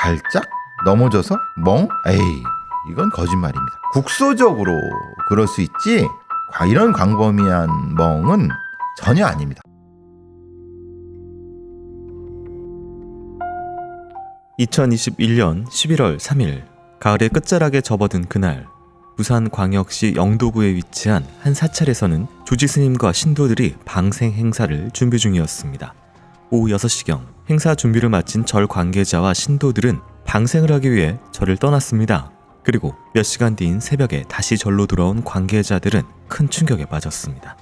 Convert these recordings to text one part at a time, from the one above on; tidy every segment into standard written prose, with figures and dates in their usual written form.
발작? 넘어져서? 멍? 에이, 이건 거짓말입니다. 국소적으로 그럴 수 있지 이런 광범위한 멍은 전혀 아닙니다. 2021년 11월 3일 가을의 끝자락에 접어든 그날, 부산광역시 영도구에 위치한 한 사찰에서는 조지스님과 신도들이 방생 행사를 준비 중이었습니다. 오후 6시경 행사 준비를 마친 절 관계자와 신도들은 방생을 하기 위해 절을 떠났습니다. 그리고 몇 시간 뒤인 새벽에 다시 절로 돌아온 관계자들은 큰 충격에 빠졌습니다.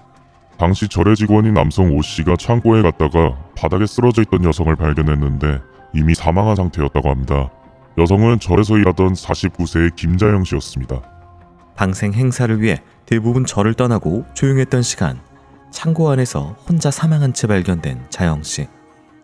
당시 절의 직원인 남성 오씨가 창고에 갔다가 바닥에 쓰러져 있던 여성을 발견했는데 이미 사망한 상태였다고 합니다. 여성은 절에서 일하던 49세의 김자영 씨였습니다. 방생 행사를 위해 대부분 절을 떠나고 조용했던 시간, 창고 안에서 혼자 사망한 채 발견된 자영 씨.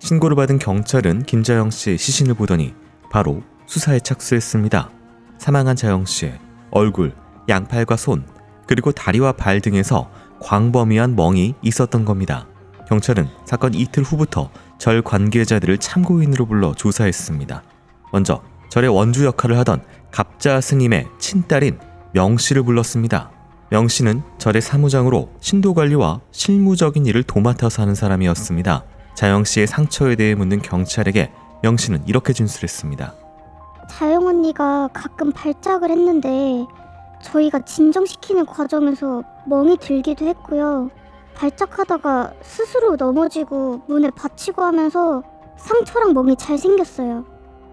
신고를 받은 경찰은 김자영 씨의 시신을 보더니 바로 수사에 착수했습니다. 사망한 자영 씨의 얼굴, 양팔과 손, 그리고 다리와 발 등에서 광범위한 멍이 있었던 겁니다. 경찰은 사건 이틀 후부터 절 관계자들을 참고인으로 불러 조사했습니다. 먼저 절의 원주 역할을 하던 갑자 스님의 친딸인 명 씨를 불렀습니다. 명 씨는 절의 사무장으로 신도 관리와 실무적인 일을 도맡아서 하는 사람이었습니다. 자영 씨의 상처에 대해 묻는 경찰에게 명 씨는 이렇게 진술했습니다. 자영 언니가 가끔 발작을 했는데 저희가 진정시키는 과정에서 멍이 들기도 했고요. 발작하다가 스스로 넘어지고 문에 받치고 하면서 상처랑 멍이 잘 생겼어요.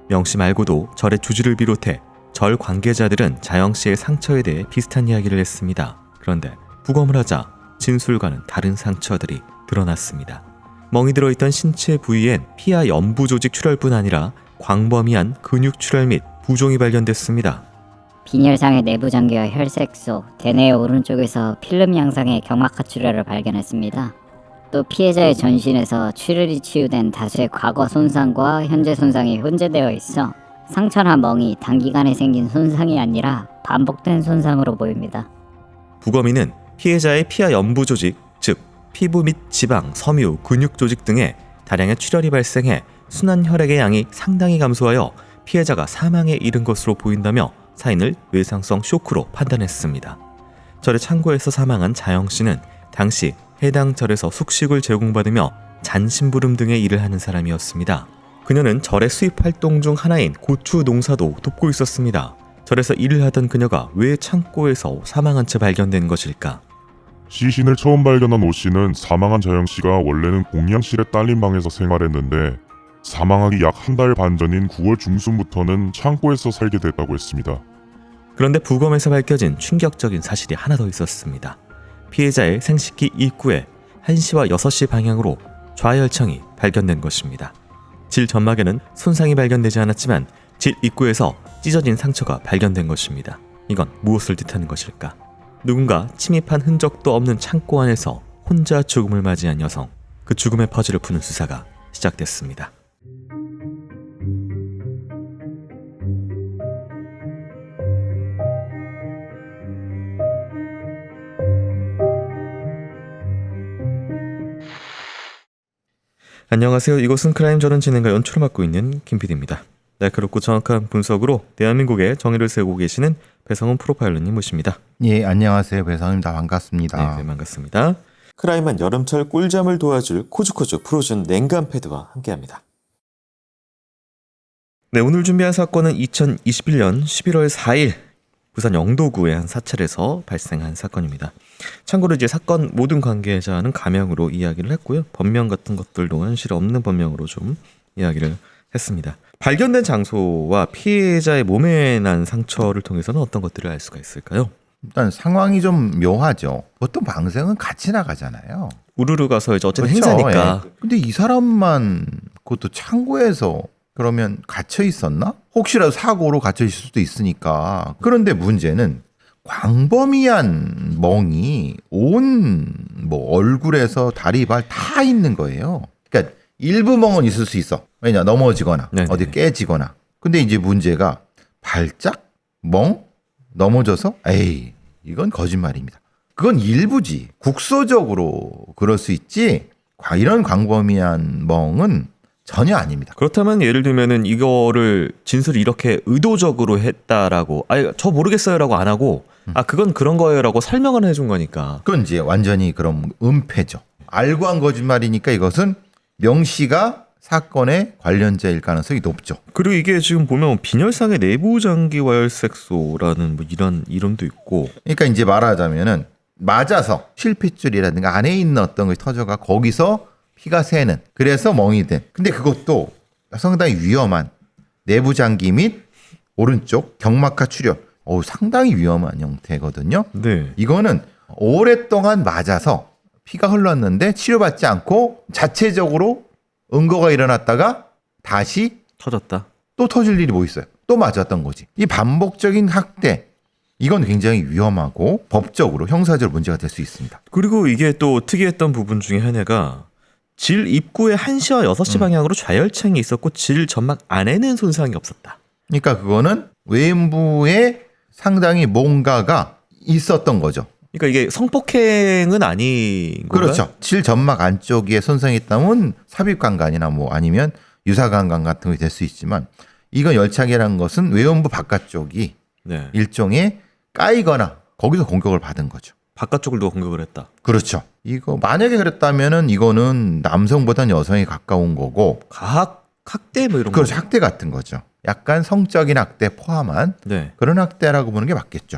명 씨 말고도 절의 주지를 비롯해 절 관계자들은 자영 씨의 상처에 대해 비슷한 이야기를 했습니다. 그런데 부검을 하자 진술과는 다른 상처들이 드러났습니다. 멍이 들어있던 신체 부위엔 피와 연부 조직 출혈뿐 아니라 광범위한 근육 출혈 및 부종이 발견됐습니다. 빈혈상의 내부 장기와 혈색소, 대뇌의 오른쪽에서 필름 양상의 경막하 출혈을 발견했습니다. 또 피해자의 전신에서 출혈이 치유된 다수의 과거 손상과 현재 손상이 혼재되어 있어 상처나 멍이 단기간에 생긴 손상이 아니라 반복된 손상으로 보입니다. 부검인은 피해자의 피와 연부 조직, 즉 피부 및 지방, 섬유, 근육 조직 등에 다량의 출혈이 발생해 순환 혈액의 양이 상당히 감소하여 피해자가 사망에 이른 것으로 보인다며 사인을 외상성 쇼크로 판단했습니다. 절의 창고에서 사망한 자영 씨는 당시 해당 절에서 숙식을 제공받으며 잔심부름 등의 일을 하는 사람이었습니다. 그녀는 절의 수입 활동 중 하나인 고추 농사도 돕고 있었습니다. 절에서 일을 하던 그녀가 왜 창고에서 사망한 채 발견된 것일까? 시신을 처음 발견한 오씨는 사망한 자영씨가 원래는 공양실에 딸린 방에서 생활했는데 사망하기 약 한 달 반 전인 9월 중순부터는 창고에서 살게 됐다고 했습니다. 그런데 부검에서 밝혀진 충격적인 사실이 하나 더 있었습니다. 피해자의 생식기 입구에 1시와 6시 방향으로 좌열창이 발견된 것입니다. 질 점막에는 손상이 발견되지 않았지만 질 입구에서 찢어진 상처가 발견된 것입니다. 이건 무엇을 뜻하는 것일까? 누군가 침입한 흔적도 없는 창고 안에서 혼자 죽음을 맞이한 여성, 그 죽음의 퍼즐을 푸는 수사가 시작됐습니다. 안녕하세요. 이곳은 크라임, 저는 진행과 연출을 맡고 있는 김PD입니다. 날카롭고 정확한 분석으로 대한민국의 정의를 세우고 계시는 배성훈 프로파일러님 모십니다. 예, 안녕하세요. 배성입니다. 반갑습니다. 네, 반갑습니다. 크라임한 여름철 꿀잠을 도와줄 코즈코즈 프로즌 냉감 패드와 함께합니다. 네, 오늘 준비한 사건은 2021년 11월 4일 부산 영도구의 한 사찰에서 발생한 사건입니다. 참고로 이제 사건 모든 관계자는 가명으로 이야기를 했고요. 법명 같은 것들도 현실 없는 법명으로 좀 이야기를 했습니다. 발견된 장소와 피해자의 몸에 난 상처를 통해서는 어떤 것들을 알 수가 있을까요? 일단 상황이 좀 묘하죠. 보통 방생은 같이 나가잖아요. 우르르 가서 이제 어쨌든 그렇죠. 행사니까. 예. 근데 이 사람만 그것도 창고에서 그러면 갇혀 있었나? 혹시라도 사고로 갇혀 있을 수도 있으니까. 그런데 문제는 광범위한 멍이 온 얼굴에서 다리, 발 다 있는 거예요. 그러니까 일부 멍은 있을 수 있어. 왜냐, 넘어지거나 네네. 어디 깨지거나. 근데 이제 문제가 발작, 멍, 넘어져서 에이, 이건 거짓말입니다. 그건 일부지. 국소적으로 그럴 수 있지 이런 광범위한 멍은 전혀 아닙니다. 그렇다면 예를 들면은 이거를 진술을 이렇게 의도적으로 했다라고 저 모르겠어요라고 안 하고 그건 그런 거예요라고 설명을 해준 거니까. 그건 이제 완전히 그럼 은폐죠. 알고 한 거짓말이니까 이것은 명 씨가 사건의 관련자일 가능성이 높죠. 그리고 이게 지금 보면 빈혈상의 내부 장기 와열색소라는 뭐 이런 이름도 있고. 그러니까 이제 말하자면은 맞아서 실핏줄이라든가 안에 있는 어떤 것이 터져가 거기서 피가 새는, 그래서 멍이 든. 근데 그것도 상당히 위험한 내부 장기 및 오른쪽 경막하 출혈. 상당히 위험한 형태거든요. 네. 이거는 오랫동안 맞아서 피가 흘렀는데 치료받지 않고 자체적으로 응고가 일어났다가 다시 터졌다. 또 터질 일이 뭐 있어요? 또 맞았던 거지. 이 반복적인 학대, 이건 굉장히 위험하고 법적으로 형사적으로 문제가 될 수 있습니다. 그리고 이게 또 특이했던 부분 중에 하나가 질 입구에 1시와 6시 방향으로 좌열창이 있었고 질 전막 안에는 손상이 없었다. 그러니까 그거는 외부에 상당히 뭔가가 있었던 거죠. 그러니까 이게 성폭행은 아닌 건가요? 그렇죠. 질 점막 안쪽에 손상이 있다면 삽입관관이나 뭐 아니면 유사관관 같은 게 될 수 있지만, 이건 열창이라는 것은 외음부 바깥쪽이 네. 일종의 까이거나 거기서 공격을 받은 거죠. 바깥쪽을 누가 공격을 했다. 그렇죠. 이거 만약에 그랬다면은 이거는 남성보다는 여성이 가까운 거고, 가학 학대 뭐 이런 그렇죠. 거. 학대 같은 거죠. 약간 성적인 학대 포함한 네. 그런 학대라고 보는 게 맞겠죠.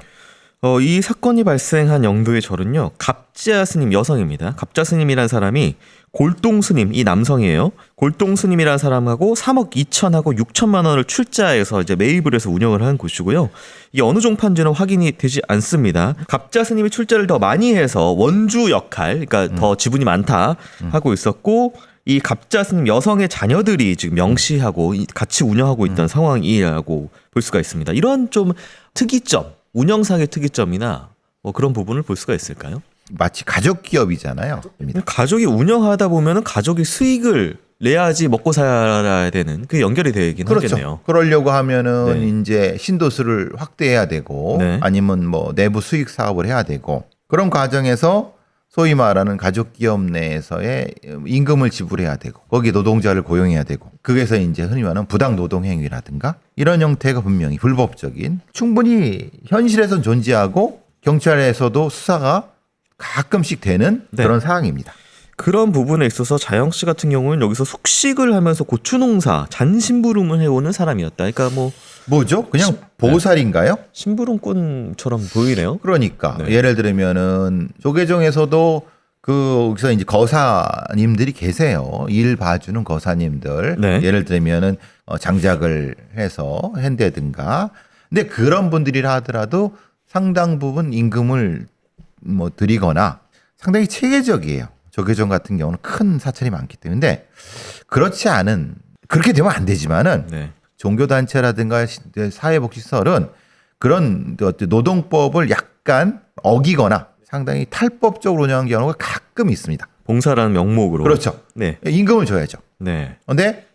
이 사건이 발생한 영도의 절은요, 갑자 스님 여성입니다. 갑자 스님이라는 사람이 골동 스님, 이 남성이에요. 골동 스님이라는 사람하고 3억 2천하고 6천만 원을 출자해서 이제 매입을 해서 운영을 하는 곳이고요. 이 어느 종판지는 확인이 되지 않습니다. 갑자 스님이 출자를 더 많이 해서 원주 역할, 그러니까 더 지분이 많다 하고 있었고, 이 갑자 스님 여성의 자녀들이 지금 명시하고 같이 운영하고 있던 상황이라고 볼 수가 있습니다. 이런 좀 특이점, 운영상의 특이점이나 뭐 그런 부분을 볼 수가 있을까요? 마치 가족 기업이잖아요. 가족이 운영하다 보면은 가족이 수익을 내야지 먹고 살아야 되는, 그게 연결이 되긴 그렇죠. 하겠네요. 그러려고 하면은 네. 이제 신도수를 확대해야 되고, 네. 아니면 뭐 내부 수익 사업을 해야 되고, 그런 과정에서 소위 말하는 가족 기업 내에서의 임금을 지불해야 되고, 거기 노동자를 고용해야 되고, 그게서 이제 흔히 말하는 부당 노동 행위라든가 이런 형태가 분명히 불법적인, 충분히 현실에선 존재하고 경찰에서도 수사가 가끔씩 되는 네. 그런 상황입니다. 그런 부분에 있어서 자영 씨 같은 경우는 여기서 숙식을 하면서 고추농사, 잔심부름을 해오는 사람이었다. 그러니까 뭐 뭐죠? 그냥 보살인가요? 심부름꾼처럼 보이네요. 그러니까 네. 예를 들면은 조계종에서도 거기서 이제 거사님들이 계세요. 일 봐주는 거사님들. 네. 예를 들면은 장작을 해서 한다든가. 근데 그런 분들이라 하더라도 상당 부분 임금을 뭐 드리거나 상당히 체계적이에요. 조계종 같은 경우는 큰 사찰이 많기 때문에 그렇지 않은, 그렇게 되면 안 되지만은 네. 종교단체라든가 사회복지시설은 그런 노동법을 약간 어기거나 상당히 탈법적으로 운영한 경우가 가끔 있습니다. 봉사라는 명목으로. 그렇죠. 네. 임금을 줘야죠. 네. 그런데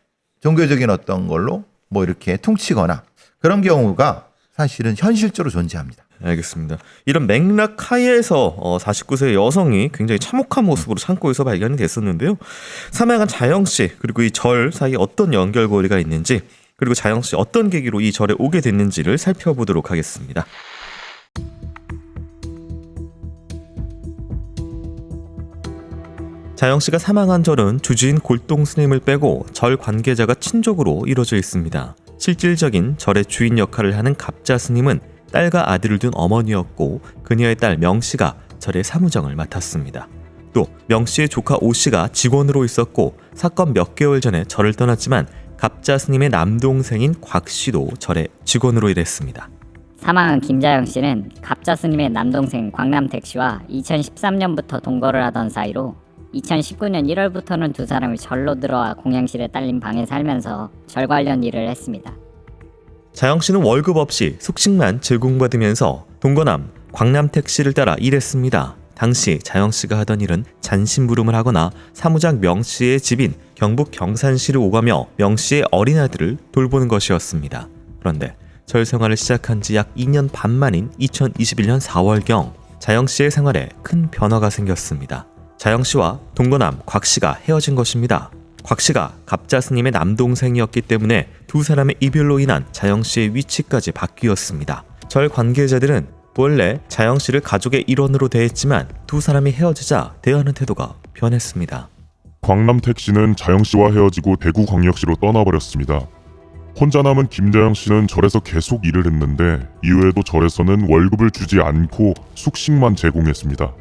종교적인 어떤 걸로 뭐 이렇게 퉁치거나 그런 경우가 사실은 현실적으로 존재합니다. 알겠습니다. 이런 맥락 하에서 49세 여성이 굉장히 참혹한 모습으로 창고에서 발견이 됐었는데요. 사망한 자영 씨 그리고 이 절 사이에 어떤 연결고리가 있는지, 그리고 자영 씨 어떤 계기로 이 절에 오게 됐는지를 살펴보도록 하겠습니다. 자영 씨가 사망한 절은 주지인 골동 스님을 빼고 절 관계자가 친족으로 이루어져 있습니다. 실질적인 절의 주인 역할을 하는 갑자 스님은 딸과 아들을 둔 어머니였고, 그녀의 딸 명 씨가 절의 사무장을 맡았습니다. 또 명 씨의 조카 오 씨가 직원으로 있었고, 사건 몇 개월 전에 절을 떠났지만 갑자 스님의 남동생인 곽 씨도 절의 직원으로 일했습니다. 사망한 김자영 씨는 갑자 스님의 남동생 광남택 씨와 2013년부터 동거를 하던 사이로 2019년 1월부터는 두 사람이 절로 들어와 공양실에 딸린 방에 살면서 절 관련 일을 했습니다. 자영 씨는 월급 없이 숙식만 제공받으면서 동거남 광남택 씨를 따라 일했습니다. 당시 자영 씨가 하던 일은 잔심부름을 하거나 사무장 명 씨의 집인 경북 경산시를 오가며 명 씨의 어린아들을 돌보는 것이었습니다. 그런데 절 생활을 시작한 지 약 2년 반 만인 2021년 4월경 자영 씨의 생활에 큰 변화가 생겼습니다. 자영 씨와 동거남 곽 씨가 헤어진 것입니다. 곽 씨가 갑자 스님의 남동생이었기 때문에 두 사람의 이별로 인한 자영 씨의 위치까지 바뀌었습니다. 절 관계자들은 원래 자영 씨를 가족의 일원으로 대했지만 두 사람이 헤어지자 대하는 태도가 변했습니다. 광남택 씨는 자영 씨와 헤어지고 대구광역시로 떠나버렸습니다. 혼자 남은 김자영 씨는 절에서 계속 일을 했는데 이후에도 절에서는 월급을 주지 않고 숙식만 제공했습니다.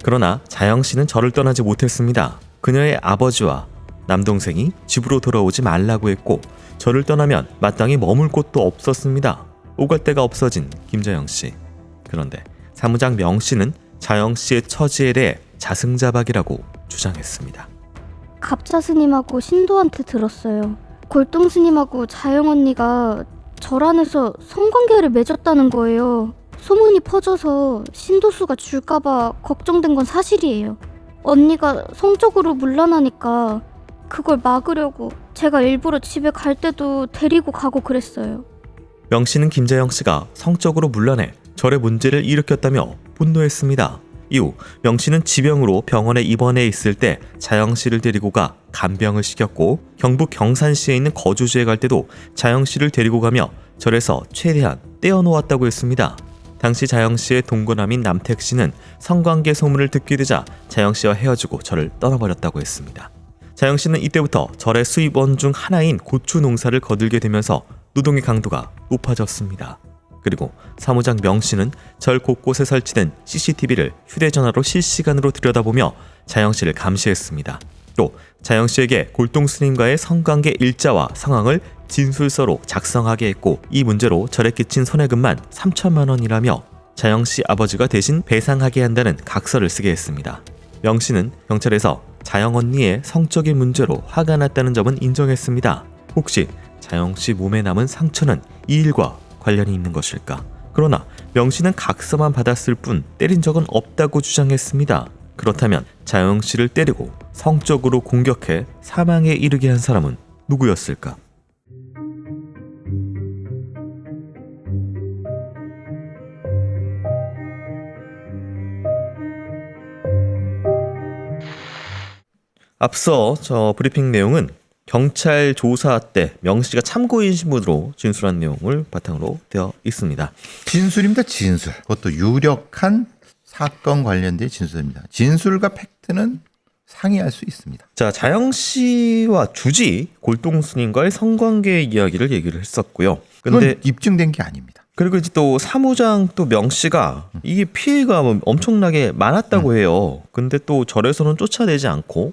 그러나 자영 씨는 절을 떠나지 못했습니다. 그녀의 아버지와 남동생이 집으로 돌아오지 말라고 했고 절을 떠나면 마땅히 머물 곳도 없었습니다. 오갈 데가 없어진 김자영 씨. 그런데 사무장 명 씨는 자영 씨의 처지에 대해 자승자박이라고 주장했습니다. 갑자 스님하고 신도한테 들었어요. 골동 스님하고 자영 언니가 절 안에서 성관계를 맺었다는 거예요. 소문이 퍼져서 신도수가 줄까봐 걱정된 건 사실이에요. 언니가 성적으로 문란하니까 그걸 막으려고 제가 일부러 집에 갈 때도 데리고 가고 그랬어요. 명 씨는 김자영 씨가 성적으로 문란해 절에 문제를 일으켰다며 분노했습니다. 이후 명 씨는 지병으로 병원에 입원해 있을 때 자영 씨를 데리고 가 간병을 시켰고 경북 경산시에 있는 거주지에 갈 때도 자영 씨를 데리고 가며 절에서 최대한 떼어놓았다고 했습니다. 당시 자영 씨의 동거남인 남택 씨는 성관계 소문을 듣게 되자 자영 씨와 헤어지고 절을 떠나버렸다고 했습니다. 자영 씨는 이때부터 절의 수입원 중 하나인 고추 농사를 거들게 되면서 노동의 강도가 높아졌습니다. 그리고 사무장 명 씨는 절 곳곳에 설치된 CCTV를 휴대전화로 실시간으로 들여다보며 자영 씨를 감시했습니다. 또 자영 씨에게 골동 스님과의 성관계 일자와 상황을 진술서로 작성하게 했고 이 문제로 절에 끼친 손해금만 3천만 원이라며 자영 씨 아버지가 대신 배상하게 한다는 각서를 쓰게 했습니다. 명 씨는 경찰에서 자영 언니의 성적인 문제로 화가 났다는 점은 인정했습니다. 혹시 자영 씨 몸에 남은 상처는 이 일과 관련이 있는 것일까? 그러나 명 씨는 각서만 받았을 뿐 때린 적은 없다고 주장했습니다. 그렇다면 자영 씨를 때리고 성적으로 공격해 사망에 이르게 한 사람은 누구였을까? 앞서 저 브리핑 내용은 경찰 조사 때 명 씨가 참고인 신분으로 진술한 내용을 바탕으로 되어 있습니다. 진술입니다. 진술. 그것도 유력한 사건 관련된 진술입니다. 진술과 팩트는 상이할 수 있습니다. 자, 자영 씨와 주지 골동 스님과의 성관계 이야기를 얘기를 했었고요. 그건 근데 입증된 게 아닙니다. 그리고 이제 또 사무장 또 명 씨가 이게 피해가 엄청나게 많았다고 해요. 근데 또 절에서는 쫓아내지 않고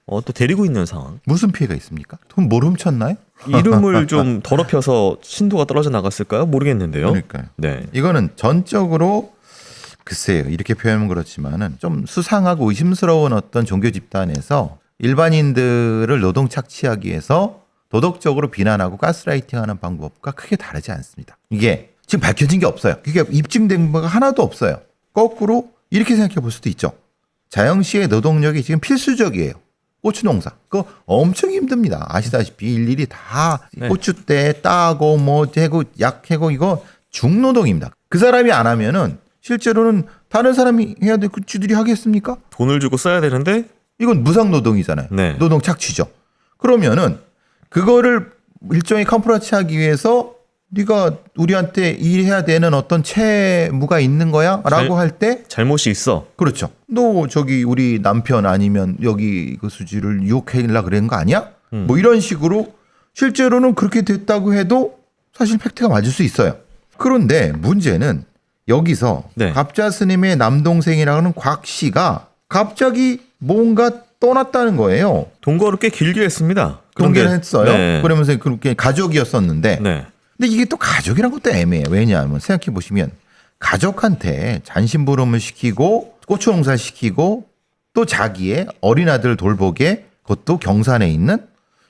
또 데리고 있는 상황. 무슨 피해가 있습니까? 돈 뭘 훔쳤나요? 이름을 좀 더럽혀서 신도가 떨어져 나갔을까요? 모르겠는데요. 그러니까요. 네. 이거는 전적으로 글쎄요. 이렇게 표현하면 그렇지만은 좀 수상하고 의심스러운 어떤 종교 집단에서 일반인들을 노동 착취하기 위해서 도덕적으로 비난하고 가스라이팅하는 방법과 크게 다르지 않습니다. 이게 지금 밝혀진 게 없어요. 그게 입증된 바가 하나도 없어요. 거꾸로 이렇게 생각해 볼 수도 있죠. 자영 씨의 노동력이 지금 필수적이에요. 고추 농사. 그거 엄청 힘듭니다. 아시다시피 일일이 다 네. 고추대 따고 뭐 해고 약 해고 이거 중노동입니다. 그 사람이 안 하면은 실제로는 다른 사람이 해야 돼. 그 쥐들이 하겠습니까? 돈을 주고 써야 되는데 이건 무상 노동이잖아요. 네. 노동 착취죠. 그러면은 그거를 일종의 컴프라치 하기 위해서 네가 우리한테 일해야 되는 어떤 채무가 있는 거야? 라고 할 때 잘못이 있어. 그렇죠. 너 저기 우리 남편 아니면 여기 그 수지를 유혹하려고 그런 거 아니야? 뭐 이런 식으로 실제로는 그렇게 됐다고 해도 사실 팩트가 맞을 수 있어요. 그런데 문제는 여기서 네. 갑자 스님의 남동생이라는 곽 씨가 갑자기 뭔가 떠났다는 거예요. 동거를 꽤 길게 했습니다. 그런게 했어요. 네. 그러면서 그렇게 가족이었었는데 네. 근데 이게 또 가족이란 것도 애매해요. 왜냐하면 생각해 보시면 가족한테 잔심부름을 시키고 고추 농사 시키고 또 자기의 어린 아들 돌보게 그것도 경산에 있는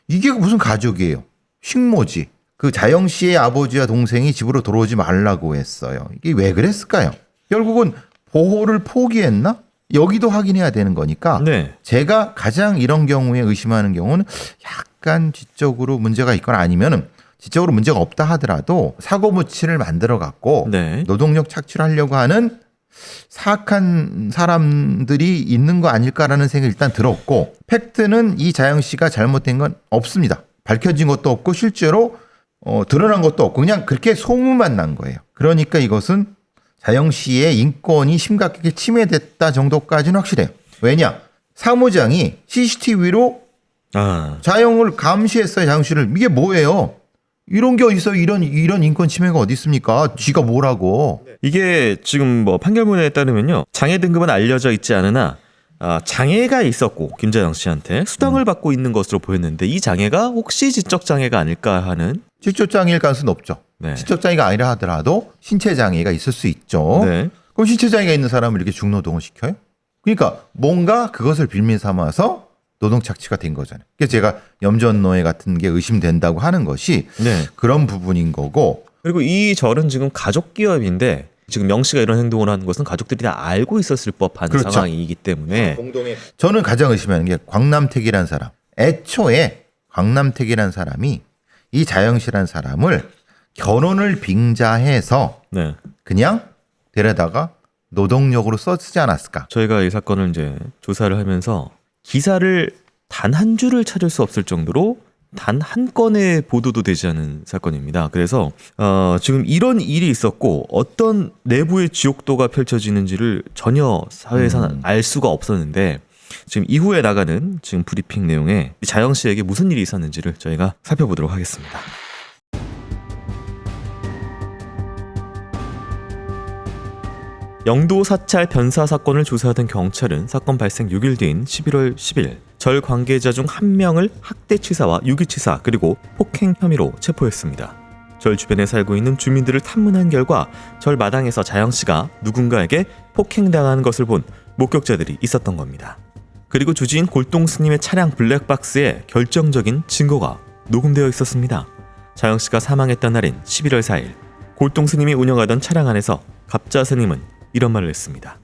이게 무슨 가족이에요. 식모지. 그 자영 씨의 아버지와 동생이 집으로 들어오지 말라고 했어요. 이게 왜 그랬을까요? 결국은 보호를 포기했나? 여기도 확인해야 되는 거니까 네. 제가 가장 이런 경우에 의심하는 경우는 약간 지적으로 문제가 있거나 아니면은 지적으로 문제가 없다 하더라도 사고 무치를 만들어 갖고 네. 노동력 착취를 하려고 하는 사악한 사람들이 있는 거 아닐까라는 생각이 일단 들었고, 팩트는 이 자영 씨가 잘못된 건 없습니다. 밝혀진 것도 없고 실제로 드러난 것도 없고 그냥 그렇게 소문만 난 거예요. 그러니까 이것은 자영 씨의 인권이 심각하게 침해됐다 정도까지는 확실해요. 왜냐? 사무장이 CCTV로 자영을 감시했어요. 자영 씨를. 이게 뭐예요? 이런 게 어딨어요? 이런 인권 침해가 어디 있습니까? 쥐가 뭐라고? 이게 지금 뭐 판결문에 따르면요, 장애 등급은 알려져 있지 않으나 장애가 있었고 김자영 씨한테 수당을 받고 있는 것으로 보였는데 이 장애가 혹시 지적 장애가 아닐까 하는. 지적 장애일 가능성은 높죠. 네. 지적 장애가 아니라 하더라도 신체 장애가 있을 수 있죠. 네. 그럼 신체 장애가 있는 사람을 이렇게 중노동을 시켜요? 그러니까 뭔가 그것을 빌미 삼아서 노동 착취가 된 거잖아요. 그래서 제가 염전노예 같은 게 의심된다고 하는 것이 네. 그런 부분인 거고. 그리고 이 절은 지금 가족 기업인데 지금 명 씨가 이런 행동을 하는 것은 가족들이 다 알고 있었을 법한 그렇죠. 상황이기 때문에. 저는 가장 의심하는 게 광남택이라는 사람. 애초에 광남택이라는 사람이 이 자영 씨라는 사람을 결혼을 빙자해서 네. 그냥 데려다가 노동력으로 쓰지 않았을까? 저희가 이 사건을 이제 조사를 하면서 기사를 단 한 줄을 찾을 수 없을 정도로 단 한 건의 보도도 되지 않은 사건입니다. 그래서 지금 이런 일이 있었고 어떤 내부의 지옥도가 펼쳐지는지를 전혀 사회에서는 알 수가 없었는데 지금 이후에 나가는 지금 브리핑 내용에 자영 씨에게 무슨 일이 있었는지를 저희가 살펴보도록 하겠습니다. 영도 사찰 변사 사건을 조사하던 경찰은 사건 발생 6일 뒤인 11월 10일 절 관계자 중 한 명을 학대치사와 유기치사 그리고 폭행 혐의로 체포했습니다. 절 주변에 살고 있는 주민들을 탐문한 결과 절 마당에서 자영 씨가 누군가에게 폭행당하는 것을 본 목격자들이 있었던 겁니다. 그리고 주지인 골동 스님의 차량 블랙박스에 결정적인 증거가 녹음되어 있었습니다. 자영 씨가 사망했던 날인 11월 4일 골동 스님이 운영하던 차량 안에서 갑자 스님은 이런 말을 했습니다.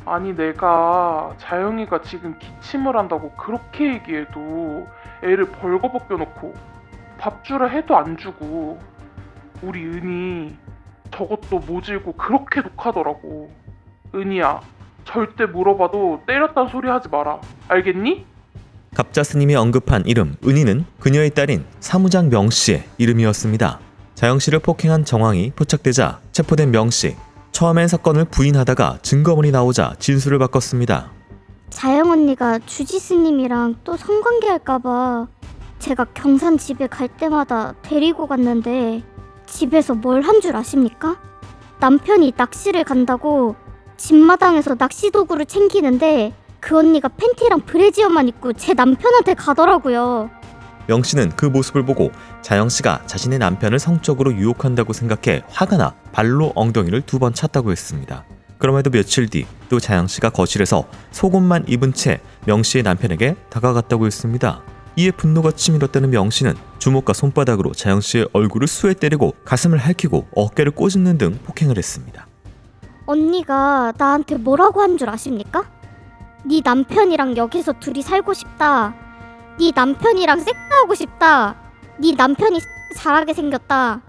아니 내가 자영이가 지금 기침을 한다고 그렇게 얘기해도 애를 벌거벗겨놓고 밥 주라 해도 안 주고 우리 은희 저것도 모질고 그렇게 독하더라고. 은희야 절대 물어봐도 때렸단 소리 하지 마라. 알겠니? 갑자 스님이 언급한 이름 은희는 그녀의 딸인 사무장 명씨의 이름이었습니다. 자영 씨를 폭행한 정황이 포착되자 체포된 명씨. 처음엔 사건을 부인하다가 증거물이 나오자 진술을 바꿨습니다. 자영 언니가 주지 스님이랑 또 성관계 할까봐 제가 경산 집에 갈 때마다 데리고 갔는데 집에서 뭘 한 줄 아십니까? 남편이 낚시를 간다고 집마당에서 낚시 도구를 챙기는데 그 언니가 팬티랑 브래지어만 입고 제 남편한테 가더라고요. 명 씨는 그 모습을 보고 자영 씨가 자신의 남편을 성적으로 유혹한다고 생각해 화가 나 발로 엉덩이를 2번 찼다고 했습니다. 그럼에도 며칠 뒤 또 자영 씨가 거실에서 속옷만 입은 채 명 씨의 남편에게 다가갔다고 했습니다. 이에 분노가 치밀었다는 명 씨는 주먹과 손바닥으로 자영 씨의 얼굴을 수에 때리고 가슴을 핥히고 어깨를 꼬집는 등 폭행을 했습니다. 언니가 나한테 뭐라고 한 줄 아십니까? 네 남편이랑 여기서 둘이 살고 싶다. 네 남편이랑 섹스하고 싶다. 네 남편이 잘하게 생겼다.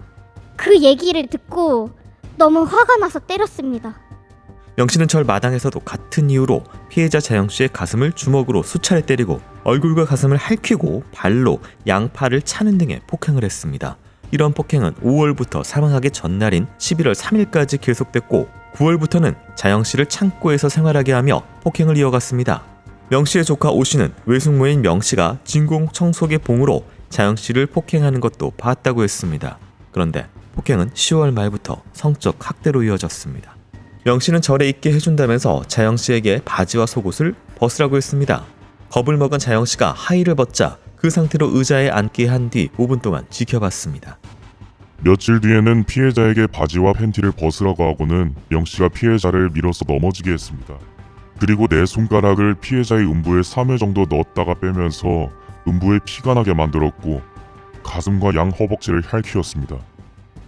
그 얘기를 듣고 너무 화가 나서 때렸습니다. 명 씨는 절 마당에서도 같은 이유로 피해자 자영 씨의 가슴을 주먹으로 수차례 때리고 얼굴과 가슴을 핥히고 발로 양팔을 차는 등의 폭행을 했습니다. 이런 폭행은 5월부터 사망하기 전날인 11월 3일까지 계속됐고 9월부터는 자영 씨를 창고에서 생활하게 하며 폭행을 이어갔습니다. 명 씨의 조카 오 씨는 외숙모인 명 씨가 진공 청소기 봉으로 자영 씨를 폭행하는 것도 봤다고 했습니다. 그런데 폭행은 10월 말부터 성적 학대로 이어졌습니다. 명 씨는 절에 있게 해준다면서 자영 씨에게 바지와 속옷을 벗으라고 했습니다. 겁을 먹은 자영 씨가 하의를 벗자 그 상태로 의자에 앉게 한 뒤 5분 동안 지켜봤습니다. 며칠 뒤에는 피해자에게 바지와 팬티를 벗으라고 하고는 명 씨가 피해자를 밀어서 넘어지게 했습니다. 그리고 내 손가락을 피해자의 음부에 3회 정도 넣었다가 빼면서 음부에 피가 나게 만들었고 가슴과 양 허벅지를 핥히었습니다.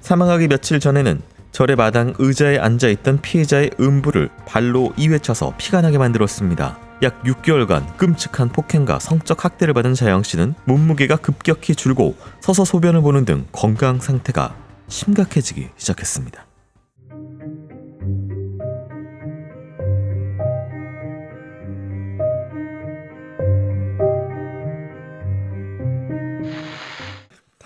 사망하기 며칠 전에는 절의 마당 의자에 앉아있던 피해자의 음부를 발로 2회 차서 피가 나게 만들었습니다. 약 6개월간 끔찍한 폭행과 성적 학대를 받은 자영 씨는 몸무게가 급격히 줄고 서서 소변을 보는 등 건강 상태가 심각해지기 시작했습니다.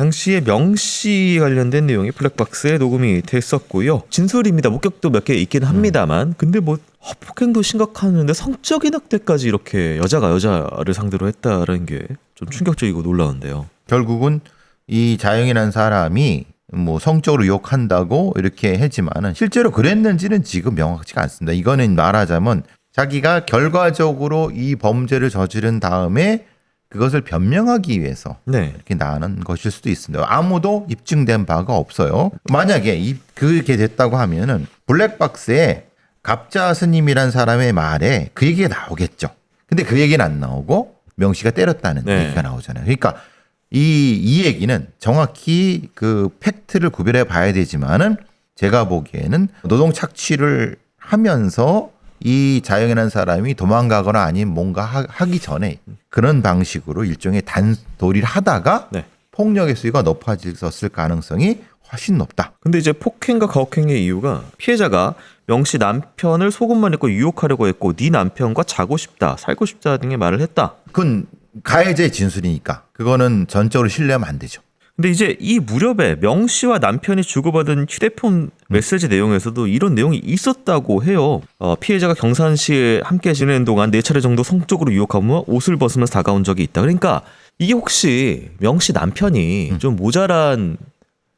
당시에 명씨 관련된 내용이 블랙박스에 녹음이 됐었고요. 진술입니다. 목격도 몇 개 있긴 합니다만 근데 뭐 폭행도 심각하는데 성적인 학대까지 이렇게 여자가 여자를 상대로 했다라는 게 좀 충격적이고 놀라운데요. 결국은 이 자영이라는 사람이 뭐 성적으로 유혹한다고 이렇게 했지만은 실제로 그랬는지는 지금 명확치가 않습니다. 이거는 말하자면 자기가 결과적으로 이 범죄를 저지른 다음에 그것을 변명하기 위해서 네. 이렇게 나는 것일 수도 있습니다. 아무도 입증된 바가 없어요. 만약에 그렇게 됐다고 하면은 블랙박스에 갑자 스님이란 사람의 말에 그 얘기가 나오겠죠. 근데 그 얘기는 안 나오고 명 씨가 때렸다는 네. 얘기가 나오잖아요. 그러니까 이 얘기는 정확히 그 팩트를 구별해 봐야 되지만은 제가 보기에는 노동 착취를 하면서 이 자영이라는 사람이 도망가거나 아니면 뭔가 하기 전에 그런 방식으로 일종의 단도리를 하다가 네. 폭력의 수위가 높아졌을 가능성이 훨씬 높다. 근데 이제 폭행과 가혹행위의 이유가 피해자가 명씨 남편을 속옷만 입고 유혹하려고 했고 네 남편과 자고 싶다, 살고 싶다 등의 말을 했다. 그건 가해자의 진술이니까 그거는 전적으로 신뢰하면 안 되죠. 근데 이제 이 무렵에 명씨와 남편이 주고받은 휴대폰 메시지 내용에서도 이런 내용이 있었다고 해요. 피해자가 경산시에 함께 지내는 동안 4차례 정도 성적으로 유혹하며 옷을 벗으면서 다가온 적이 있다. 그러니까 이게 혹시 명씨 남편이 좀 모자란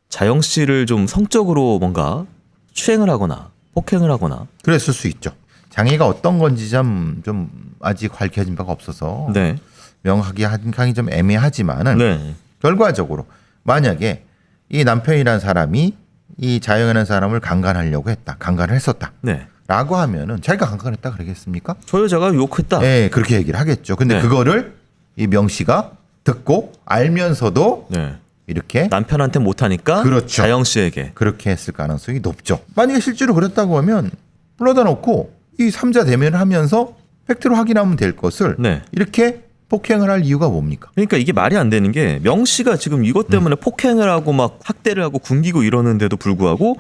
자영씨를 좀 성적으로 뭔가 추행을 하거나 폭행을 하거나 그랬을 수 있죠. 장애가 어떤 건지 좀 아직 밝혀진 바가 없어서 네. 명확하게 하기 좀 애매하지만은 네. 결과적으로 만약에 이 남편이라는 사람이 이 자영이라는 사람을 강간하려고 했다. 강간을 했었다. 네. 라고 하면은 자기가 강간했다 그러겠습니까? 저 여자가 유혹했다. 네, 그렇게 얘기를 하겠죠. 근데 네. 그거를 이 명 씨가 듣고 알면서도 네. 이렇게 남편한테 못하니까 그렇죠. 자영씨에게. 그렇게 했을 가능성이 높죠. 만약에 실제로 그랬다고 하면 불러다 놓고 이 3자 대면을 하면서 팩트로 확인하면 될 것을 네. 이렇게 폭행을 할 이유가 뭡니까? 그러니까 이게 말이 안 되는 게 명씨가 지금 이것 때문에 폭행을 하고 막 학대를 하고 굶기고 이러는데도 불구하고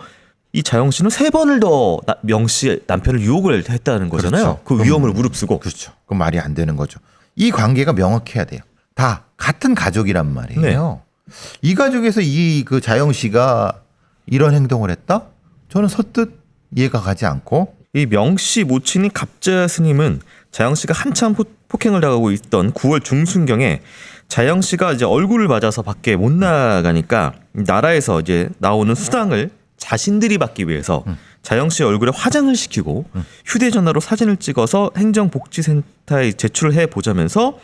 이 자영씨는 3번을 더 명씨 남편을 유혹을 했다는 거잖아요. 그렇죠. 그 위험을 무릅쓰고. 그렇죠. 그건 말이 안 되는 거죠. 이 관계가 명확해야 돼요. 다 같은 가족이란 말이에요. 이 가족에서 그 자영 씨가 이런 행동을 했다? 저는 선뜻 이해가 가지 않고 이 명씨 모친인 갑자 스님은 자영 씨가 한참 폭행을 당하고 있던 9월 중순경에 자영 씨가 이제 얼굴을 맞아서 밖에 못 나가니까 나라에서 이제 나오는 수당을 자신들이 받기 위해서 자영 씨 얼굴에 화장을 시키고 휴대전화로 사진을 찍어서 행정복지센터에 제출을 해 보자면서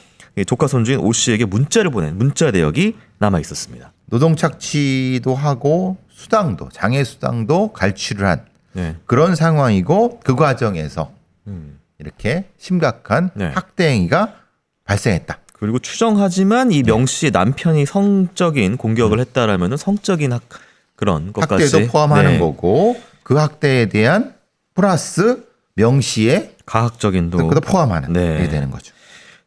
조카 손주인 오 씨에게 문자를 보낸 문자 내역이 남아 있었습니다. 노동 착취도 하고 수당도 장애 수당도 갈취를 한 네. 그런 상황이고 그 과정에서 이렇게 심각한 네. 학대 행위가 발생했다. 그리고 추정하지만 이 명 씨의 남편이 성적인 공격을 했다라면은 성적인 그런 것까지 학대도 포함하는 네. 거고 그 학대에 대한 플러스 명 씨의 가학적인도 그것도 포함하는 네. 게 되는 거죠.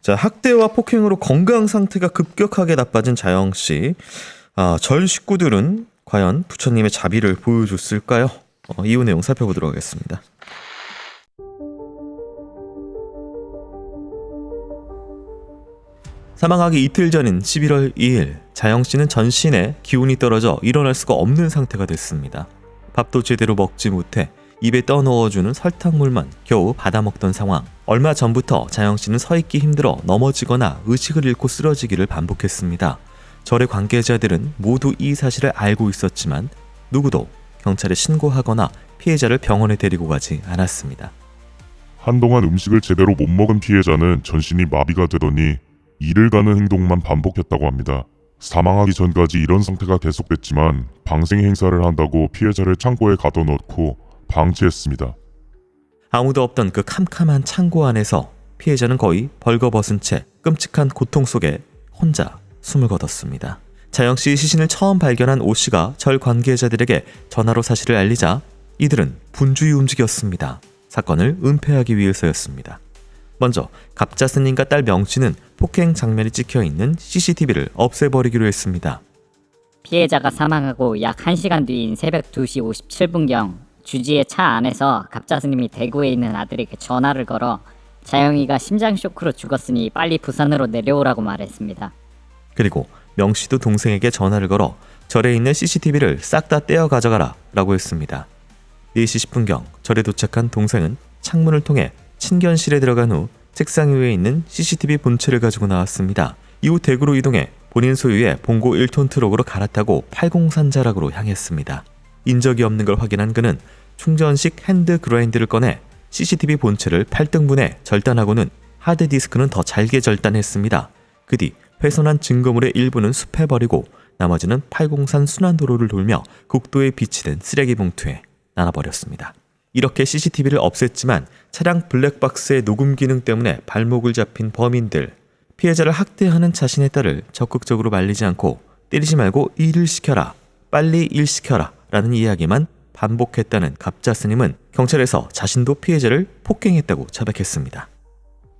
자, 학대와 폭행으로 건강 상태가 급격하게 나빠진 자영 씨. 절 식구들은 과연 부처님의 자비를 보여줬을까요? 이후 내용 살펴보도록 하겠습니다. 사망하기 이틀 전인 11월 2일 자영 씨는 전신에 기운이 떨어져 일어날 수가 없는 상태가 됐습니다. 밥도 제대로 먹지 못해 입에 떠넣어주는 설탕물만 겨우 받아먹던 상황. 얼마 전부터 자영 씨는 서 있기 힘들어 넘어지거나 의식을 잃고 쓰러지기를 반복했습니다. 절의 관계자들은 모두 이 사실을 알고 있었지만 누구도 경찰에 신고하거나 피해자를 병원에 데리고 가지 않았습니다. 한동안 음식을 제대로 못 먹은 피해자는 전신이 마비가 되더니 이를 가는 행동만 반복했다고 합니다. 사망하기 전까지 이런 상태가 계속됐지만 방생 행사를 한다고 피해자를 창고에 가둬놓고 방치했습니다. 아무도 없던 그 캄캄한 창고 안에서 피해자는 거의 벌거벗은 채 끔찍한 고통 속에 혼자 숨을 거뒀습니다. 자영 씨의 시신을 처음 발견한 오 씨가 절 관계자들에게 전화로 사실을 알리자 이들은 분주히 움직였습니다. 사건을 은폐하기 위해서였습니다. 먼저 갑자 스님과 딸 명 씨는 폭행 장면이 찍혀 있는 CCTV를 없애버리기로 했습니다. 피해자가 사망하고 약 1시간 뒤인 새벽 2시 57분경 주지의 차 안에서 갑자 스님이 대구에 있는 아들에게 전화를 걸어 자영이가 심장 쇼크로 죽었으니 빨리 부산으로 내려오라고 말했습니다. 그리고 명씨도 동생에게 전화를 걸어 절에 있는 CCTV를 싹 다 떼어 가져가라 라고 했습니다. 4시 10분경 절에 도착한 동생은 창문을 통해 친견실에 들어간 후 책상 위에 있는 CCTV 본체를 가지고 나왔습니다. 이후 대구로 이동해 본인 소유의 봉고 1톤 트럭으로 갈아타고 팔공산 자락으로 향했습니다. 인적이 없는 걸 확인한 그는 충전식 핸드 그라인드를 꺼내 CCTV 본체를 8등분해 절단하고는 하드디스크는 더 잘게 절단했습니다. 그 뒤 훼손한 증거물의 일부는 숲해버리고 나머지는 팔공산 순환도로를 돌며 국도에 비치된 쓰레기 봉투에 나눠버렸습니다. 이렇게 CCTV를 없앴지만 차량 블랙박스의 녹음 기능 때문에 발목을 잡힌 범인들, 피해자를 학대하는 자신의 딸을 적극적으로 말리지 않고 때리지 말고 일을 시켜라, 빨리 일 시켜라 라는 이야기만 반복했다는 갑자 스님은 경찰에서 자신도 피해자를 폭행했다고 자백했습니다.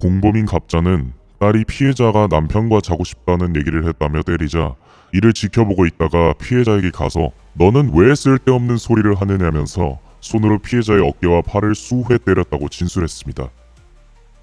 공범인 갑자는 딸이 피해자가 남편과 자고 싶다는 얘기를 했다며 때리자 이를 지켜보고 있다가 피해자에게 가서 너는 왜 쓸데없는 소리를 하느냐면서 손으로 피해자의 어깨와 팔을 수회 때렸다고 진술했습니다.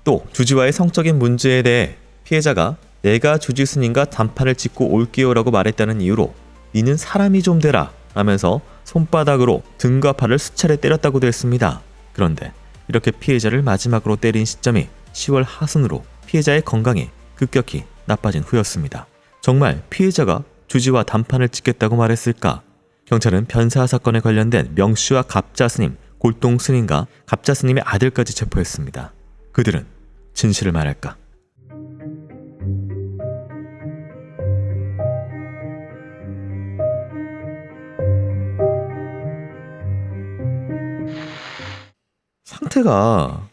또 주지와의 성적인 문제에 대해 피해자가 내가 주지 스님과 단판을 짓고 올게요라고 말했다는 이유로 니는 사람이 좀 되라 라면서 손바닥으로 등과 팔을 수차례 때렸다고도 했습니다. 그런데 이렇게 피해자를 마지막으로 때린 시점이 10월 하순으로 피해자의 건강이 급격히 나빠진 후였습니다. 정말 피해자가 주지와 단판을 짓겠다고 말했을까? 경찰은 변사 사건에 관련된 명씨와 갑자 스님, 골동 스님과 갑자 스님의 아들까지 체포했습니다. 그들은 진실을 말할까? 상태가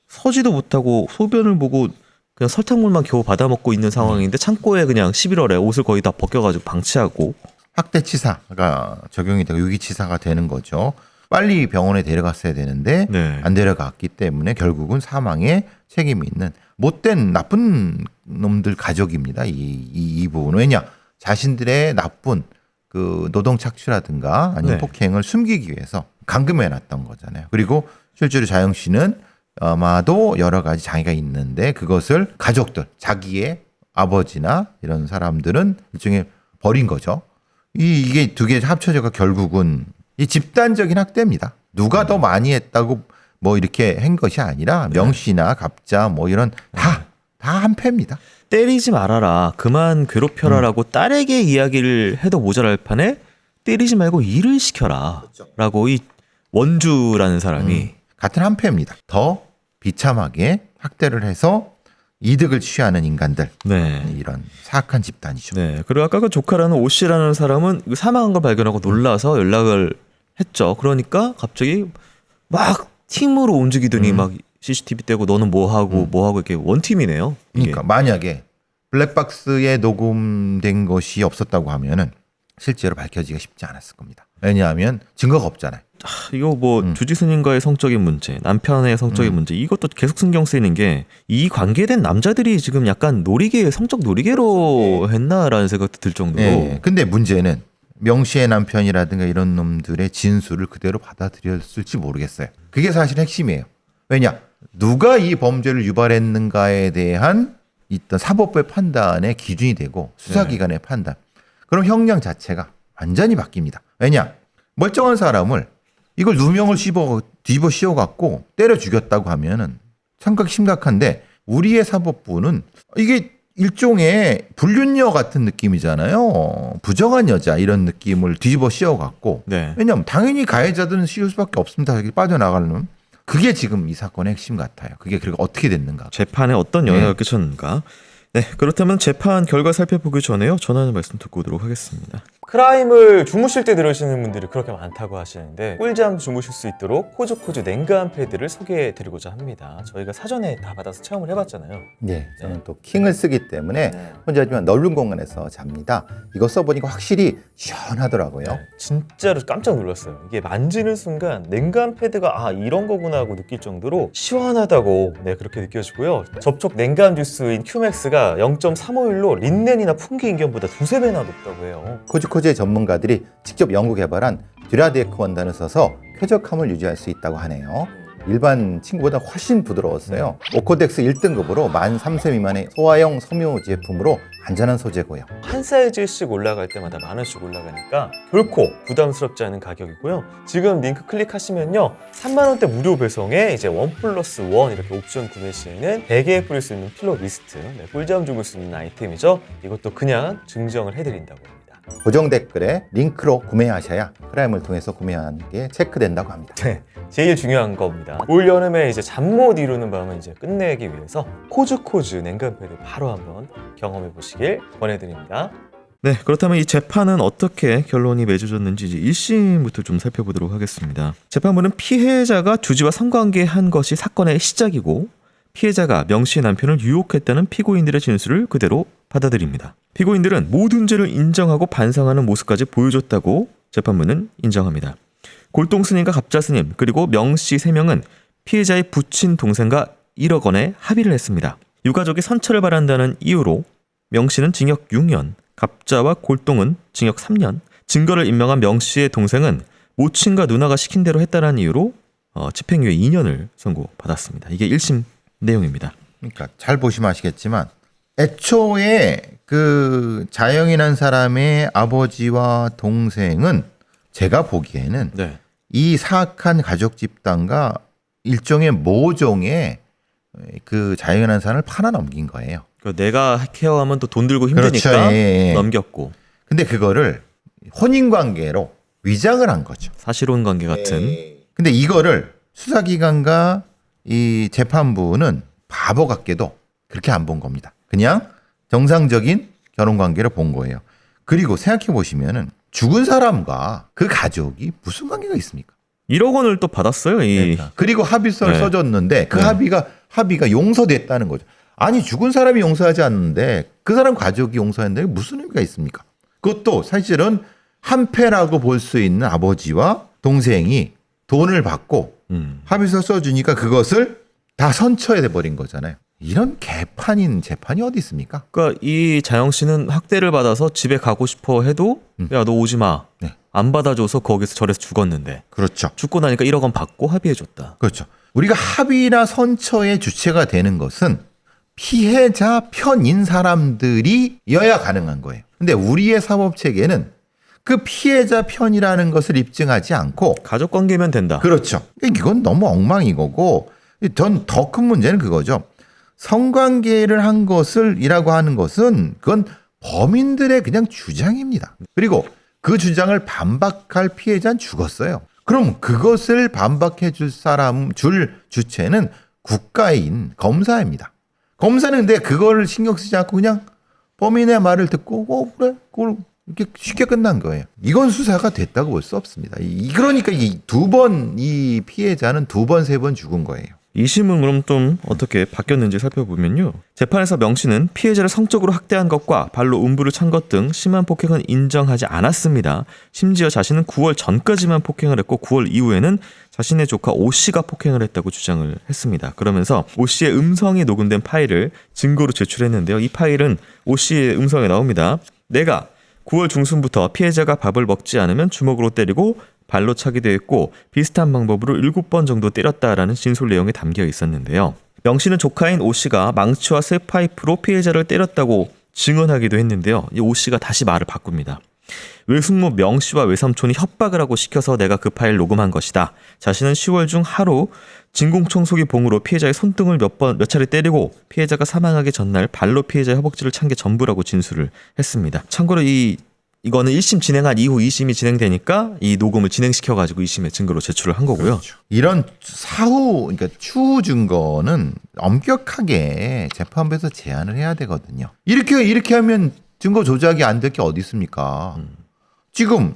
서지도 못하고 소변을 보고 그냥 설탕물만 겨우 받아먹고 있는 상황인데 창고에 그냥 11월에 옷을 거의 다 벗겨가지고 방치하고 학대치사가 적용이 되고 유기치사가 되는 거죠. 빨리 병원에 데려갔어야 되는데 네. 안 데려갔기 때문에 결국은 사망에 책임이 있는 못된 나쁜 놈들 가족입니다. 이 부분은 왜냐 자신들의 나쁜 그 노동 착취라든가 아니면 네. 폭행을 숨기기 위해서 감금해놨던 거잖아요. 그리고 실제로 자영 씨는 아마도 여러 가지 장애가 있는데 그것을 가족들, 자기의 아버지나 이런 사람들은 일종의 버린 거죠. 이게 두 개 합쳐져가 결국은 이 집단적인 학대입니다. 누가 더 많이 했다고 뭐 이렇게 한 것이 아니라 명씨나 갑자 뭐 이런 다 한패입니다. 때리지 말아라, 그만 괴롭혀라라고 딸에게 이야기를 해도 모자랄 판에 때리지 말고 일을 시켜라 라고 이 원주라는 사람이 같은 한패입니다. 더 비참하게 학대를 해서 이득을 취하는 인간들. 네. 이런 사악한 집단이죠. 네. 그리고 아까 그 조카라는 오 씨라는 사람은 사망한 걸 발견하고 놀라서 연락을 했죠. 그러니까 갑자기 막 팀으로 움직이더니 막 CCTV 떼고 너는 뭐 하고 뭐 하고 이렇게 원팀이네요. 이게. 그러니까 만약에 블랙박스에 녹음된 것이 없었다고 하면은 실제로 밝혀지기가 쉽지 않았을 겁니다. 왜냐하면 증거가 없잖아요. 이거 뭐 주지스님과의 성적인 문제, 남편의 성적인 문제 이것도 계속 신경 쓰이는 게 이 관계된 남자들이 지금 약간 놀이개, 성적 놀이개로 했나라는 생각도 들 정도로. 네. 근데 문제는 명씨의 남편이라든가 이런 놈들의 진술을 그대로 받아들였을지 모르겠어요. 그게 사실 핵심이에요. 왜냐? 누가 이 범죄를 유발했는가에 대한 있던 사법부의 판단의 기준이 되고 수사기관의 판단. 그럼 형량 자체가 완전히 바뀝니다. 왜냐? 멀쩡한 사람을 이걸 누명을 뒤집어 씌워갖고 때려 죽였다고 하면은 상당히 심각한데 우리의 사법부는 이게 일종의 불륜녀 같은 느낌이잖아요. 부정한 여자 이런 느낌을 뒤집어 씌워갖고 네. 왜냐하면 당연히 가해자들은 씌울 수밖에 없습니다. 여기 빠져나가려면. 그게 지금 이 사건의 핵심 같아요. 그게 그리고 어떻게 됐는가. 재판에 어떤 영향을 끼쳤는가. 네, 그렇다면 재판 결과 살펴보기 전에요. 전하는 말씀 듣고 오도록 하겠습니다. 크라임을 주무실 때 들으시는 분들이 그렇게 많다고 하시는데 꿀잠 주무실 수 있도록 코즈코즈 냉감 패드를 소개해드리고자 합니다. 저희가 사전에 다 받아서 체험을 해봤잖아요. 네, 저는 또 킹을 쓰기 때문에 혼자지만 넓은 공간에서 잡니다. 이거 써보니까 확실히 시원하더라고요. 진짜로 깜짝 놀랐어요. 이게 만지는 순간 냉감 패드가 이런 거구나 하고 느낄 정도로 시원하다고 그렇게 느껴지고요. 접촉 냉감 주스인 큐맥스가 0.351로 린넨이나 풍기 인견보다 2~3배나 높다고 해요. 코즈코즈의 전문가들이 직접 연구 개발한 듀라데크 원단을 써서 쾌적함을 유지할 수 있다고 하네요. 일반 친구보다 훨씬 부드러웠어요. 오코덱스 1등급으로 만 3세 미만의 소화형 섬유 제품으로 안전한 소재고요. 한 사이즈씩 올라갈 때마다 10,000원씩 올라가니까 결코 부담스럽지 않은 가격이고요. 지금 링크 클릭하시면요, 30,000원대 무료 배송에 이제 1+1 이렇게 옵션 구매 시에는 베개에 뿌릴 수 있는 필로 미스트, 꿀잠 주물 수 있는 아이템이죠. 이것도 그냥 증정을 해드린다고 합니다. 고정 댓글에 링크로 구매하셔야 프라임을 통해서 구매한 게 체크된다고 합니다. 네, 제일 중요한 겁니다. 올 여름에 이제 잠 못 이루는 밤을 이제 끝내기 위해서 코즈 냉간 패드 바로 한번 경험해 보시길 권해드립니다. 네, 그렇다면 이 재판은 어떻게 결론이 맺어졌는지 이제 1심부터 좀 살펴보도록 하겠습니다. 재판부는 피해자가 주지와 성관계한 것이 사건의 시작이고 피해자가 명 씨의 남편을 유혹했다는 피고인들의 진술을 그대로 받아들입니다. 피고인들은 모든 죄를 인정하고 반성하는 모습까지 보여줬다고 재판부는 인정합니다. 골동스님과 갑자스님 그리고 명 씨 3명은 피해자의 부친 동생과 1억 원에 합의를 했습니다. 유가족이 선처를 바란다는 이유로 명 씨는 징역 6년, 갑자와 골동은 징역 3년, 증거를 인명한 명 씨의 동생은 모친과 누나가 시킨 대로 했다는 이유로 집행유예 2년을 선고받았습니다. 이게 1심 내용입니다. 그러니까 잘 보시면 아시겠지만 애초에 그 자영이란 사람의 아버지와 동생은 제가 보기에는 네. 이 사악한 가족 집단과 일종의 모종의 그 자영이라는 사람을 팔아 넘긴 거예요. 그러니까 내가 케어하면 또 돈 들고 힘드니까 그렇죠. 예. 넘겼고 근데 그거를 혼인 관계로 위장을 한 거죠. 사실혼 관계 같은 근데 이거를 수사기관과 이 재판부는 바보 같게도 그렇게 안 본 겁니다. 그냥 정상적인 결혼 관계를 본 거예요. 그리고 생각해 보시면은 죽은 사람과 그 가족이 무슨 관계가 있습니까? 1억 원을 또 받았어요. 그리고 합의서를 네. 써줬는데 그 네. 합의가 용서됐다는 거죠. 아니 죽은 사람이 용서하지 않는데 그 사람 가족이 용서했는데 무슨 의미가 있습니까? 그것도 사실은 한패라고 볼 수 있는 아버지와 동생이 돈을 받고 합의서 써주니까 그것을 다 선처해 버린 거잖아요. 이런 개판인 재판이 어디 있습니까? 그러니까 이 자영 씨는 학대를 받아서 집에 가고 싶어 해도 야 너 오지 마. 네. 안 받아줘서 거기서 절에서 죽었는데 그렇죠. 죽고 나니까 1억 원 받고 합의해줬다. 그렇죠. 우리가 합의나 선처의 주체가 되는 것은 피해자 편인 사람들이어야 가능한 거예요. 근데 우리의 사법 체계는 그 피해자 편이라는 것을 입증하지 않고 가족 관계면 된다. 그렇죠. 이건 너무 엉망인 거고 전 더 큰 문제는 그거죠. 성관계를 한 것을이라고 하는 것은 그건 범인들의 그냥 주장입니다. 그리고 그 주장을 반박할 피해자는 죽었어요. 그럼 그것을 반박해 줄 주체는 국가인 검사입니다. 검사는 근데 그거를 신경 쓰지 않고 그냥 범인의 말을 듣고 그래 그걸 이렇게 쉽게 끝난 거예요. 이건 수사가 됐다고 볼 수 없습니다. 그러니까 이 피해자는 2번, 3번 죽은 거예요. 2심은 그럼 좀 어떻게 바뀌었는지 살펴보면요. 재판에서 명 씨는 피해자를 성적으로 학대한 것과 발로 음부를 찬 것 등 심한 폭행은 인정하지 않았습니다. 심지어 자신은 9월 전까지만 폭행을 했고 9월 이후에는 자신의 조카 오 씨가 폭행을 했다고 주장을 했습니다. 그러면서 오 씨의 음성이 녹음된 파일을 증거로 제출했는데요. 이 파일은 오 씨의 음성에 나옵니다. 내가 9월 중순부터 피해자가 밥을 먹지 않으면 주먹으로 때리고 발로 차기도 했고 비슷한 방법으로 7번 정도 때렸다라는 진술 내용이 담겨 있었는데요. 명 씨는 조카인 오 씨가 망치와 쇠파이프로 피해자를 때렸다고 증언하기도 했는데요. 이 오 씨가 다시 말을 바꿉니다. 외숙모 명 씨와 외삼촌이 협박을 하고 시켜서 내가 그 파일 녹음한 것이다. 자신은 10월 중 하루 진공청소기 봉으로 피해자의 손등을 몇 차례 때리고 피해자가 사망하기 전날 발로 피해자의 허벅지를 찬 게 전부라고 진술을 했습니다. 참고로 이거는 1심 진행한 이후 2심이 진행되니까 이 녹음을 진행시켜가지고 2심에 증거로 제출을 한 거고요. 그렇죠. 이런 그러니까 추후 증거는 엄격하게 재판부에서 제한을 해야 되거든요. 이렇게 하면 증거 조작이 안 될 게 어디 있습니까? 지금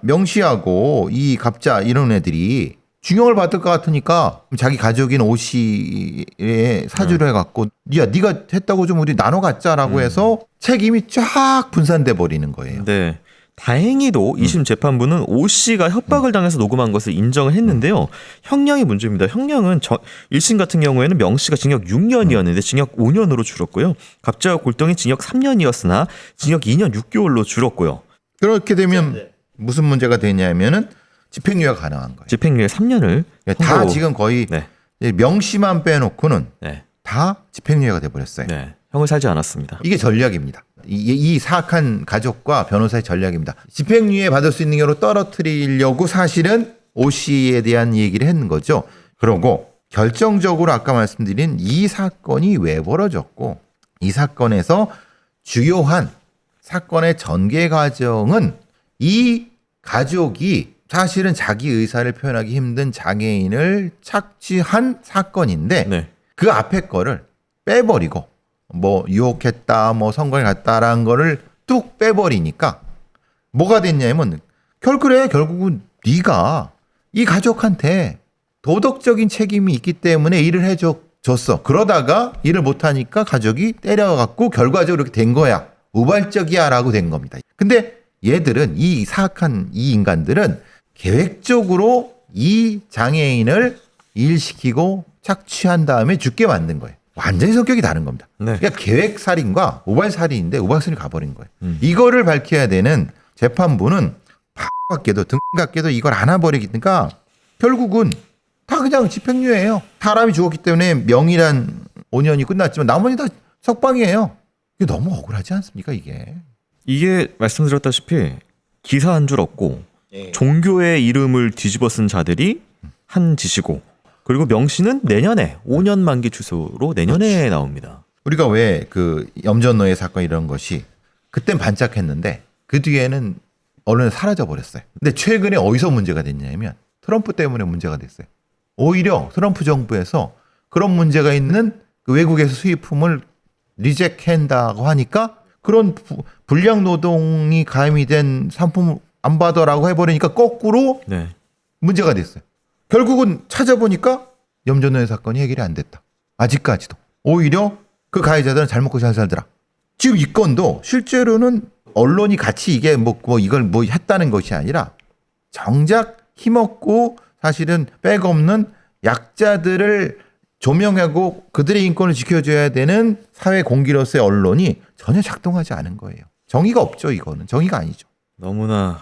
명 씨하고 이 갑자 이런 애들이 징역을 받을 것 같으니까 자기 가족인 오 씨의 사주를 해갖고 네가 했다고 좀 우리 나눠 갖자라고 해서 책임이 쫙 분산돼 버리는 거예요. 네. 다행히도 2심 재판부는 오 씨가 협박을 당해서 녹음한 것을 인정을 했는데요. 형량이 문제입니다. 형량은 1심 같은 경우에는 명 씨가 징역 6년이었는데 징역 5년으로 줄었고요. 갑자와 골동이 징역 3년이었으나 징역 2년 6개월로 줄었고요. 그렇게 되면 무슨 문제가 되냐면은 집행유예가 가능한 거예요. 집행유예 3년을 다 지금 거의 네. 명 씨만 빼놓고는 네. 다 집행유예가 돼버렸어요. 네. 형을 살지 않았습니다. 이게 전략입니다. 이 사악한 가족과 변호사의 전략입니다. 집행유예 받을 수 있는 경우로 떨어뜨리려고 사실은 오 씨에 대한 얘기를 했는 거죠. 그러고 결정적으로 아까 말씀드린 이 사건이 왜 벌어졌고 이 사건에서 주요한 사건의 전개 과정은 이 가족이 사실은 자기 의사를 표현하기 힘든 장애인을 착취한 사건인데 네. 그 앞에 거를 빼버리고 뭐 유혹했다 뭐 선거에 갔다라는 거를 뚝 빼버리니까 뭐가 됐냐면 결국은 네가 이 가족한테 도덕적인 책임이 있기 때문에 일을 해줬어. 그러다가 일을 못하니까 가족이 때려갖고 결과적으로 이렇게 된 거야. 우발적이야 라고 된 겁니다. 근데 얘들은 이 사악한 이 인간들은 계획적으로 이 장애인을 일시키고 착취한 다음에 죽게 만든 거예요. 완전히 성격이 다른 겁니다. 네. 그러니까 계획살인과 우발살인인데 우발살인이 가버린 거예요. 이거를 밝혀야 되는 재판부는 같게도 등 같게도 이걸 안아버리니까 결국은 다 그냥 집행유예예요. 사람이 죽었기 때문에 명의란 5년이 끝났지만 나머지 다 석방이에요. 이게 너무 억울하지 않습니까 이게? 이게 말씀드렸다시피 기사 한 줄 없고 종교의 이름을 뒤집어 쓴 자들이 한 짓이고 그리고 명 씨는 내년에 5년 만기 주소로 내년에 나옵니다. 우리가 왜 그 염전노예 사건 이런 것이 그땐 반짝했는데 그 뒤에는 언론에 사라져 버렸어요. 근데 최근에 어디서 문제가 됐냐면 트럼프 때문에 문제가 됐어요. 오히려 트럼프 정부에서 그런 문제가 있는 그 외국에서 수입품을 리젝한다고 하니까 그런 불량 노동이 가미된 상품을 안 받아라고 해버리니까 거꾸로 네. 문제가 됐어요. 결국은 찾아보니까 염전노예 사건이 해결이 안 됐다. 아직까지도. 오히려 그 가해자들은 잘 먹고 잘 살더라. 지금 이 건도 실제로는 언론이 같이 이게 뭐 이걸 뭐 했다는 것이 아니라 정작 힘없고 사실은 백 없는 약자들을 조명하고 그들의 인권을 지켜줘야 되는 사회 공기로서의 언론이 전혀 작동하지 않은 거예요. 정의가 없죠. 이거는 정의가 아니죠. 너무나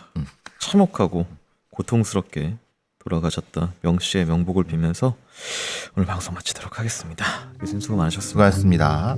참혹하고 고통스럽게 돌아가셨다 명 씨의 명복을 빌면서 오늘 방송 마치도록 하겠습니다. 교수님 수고 많으셨습니다. 수고하셨습니다.